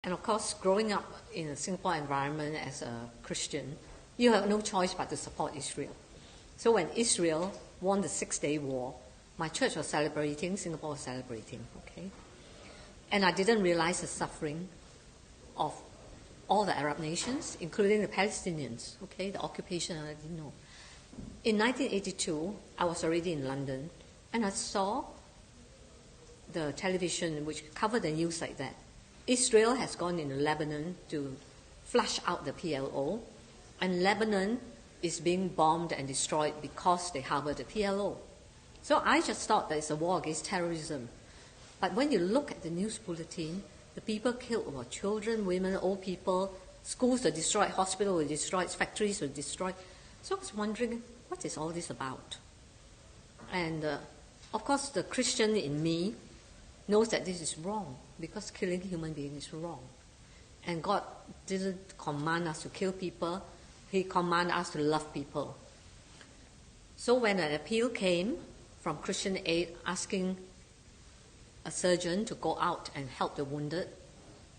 And of course, growing up in a Singapore environment as a Christian, you have no choice but to support Israel. So when Israel won the Six-Day War, my church was celebrating, Singapore was celebrating, okay? And I didn't realize the suffering of all the Arab nations, including the Palestinians, okay, the occupation, I didn't know. In 1982, I was already in London, and I saw the television which covered the news like that. Israel has gone into Lebanon to flush out the PLO, and Lebanon is being bombed and destroyed because they harbor the PLO. So I just thought that it's a war against terrorism. But when you look at the news bulletin, the people killed were children, women, old people, schools were destroyed, hospitals were destroyed, factories were destroyed. So I was wondering, what is all this about? And of course, the Christian in me knows that this is wrong, because killing human beings is wrong. And God didn't command us to kill people, He commanded us to love people. So when an appeal came from Christian Aid asking a surgeon to go out and help the wounded,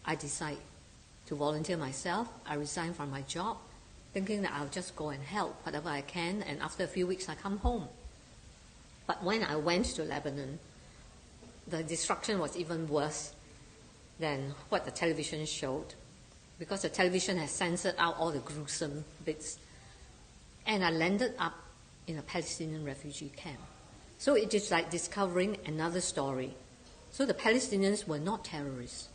I decided to volunteer myself. I resigned from my job, thinking that I'll just go and help whatever I can, and after a few weeks I come home. But when I went to Lebanon, the destruction was even worse than what the television showed, because the television has censored out all the gruesome bits. And I landed up in a Palestinian refugee camp. So it is like discovering another story. So the Palestinians were not terrorists.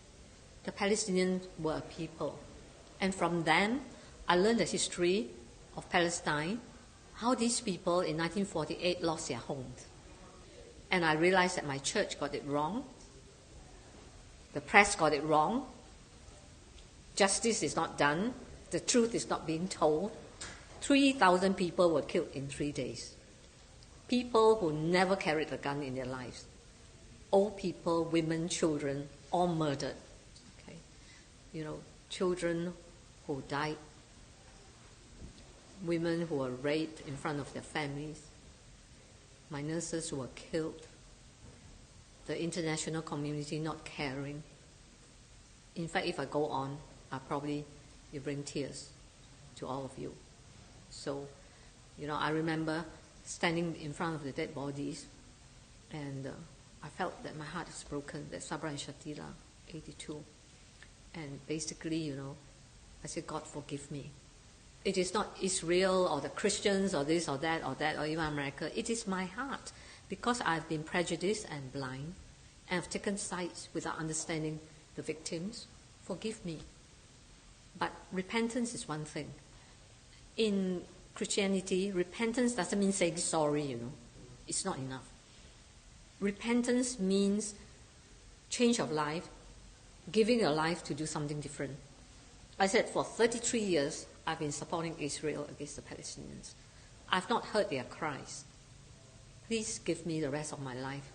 The Palestinians were a people. And from them, I learned the history of Palestine, how these people in 1948 lost their homes. And I realized that my church got it wrong. The press got it wrong. Justice is not done. The truth is not being told. 3,000 people were killed in 3 days. People who never carried a gun in their lives. Old people, women, children, all murdered. Okay? You know, children who died. Women who were raped in front of their families. My nurses who were killed. The international community not caring. In fact, if I go on, I'll probably bring tears to all of you. So, you know, I remember standing in front of the dead bodies, and I felt that my heart is broken, that Sabra and Shatila, 82. And basically, you know, I said, God, forgive me. It is not Israel or the Christians or this or that or even America. It is my heart, because I've been prejudiced and blind and have taken sides without understanding the victims. Forgive me. But repentance is one thing. In Christianity, repentance doesn't mean saying sorry, you know. It's not enough. Repentance means change of life, giving your life to do something different. I said for 33 years, I've been supporting Israel against the Palestinians. I've not heard their cries. Please give me the rest of my life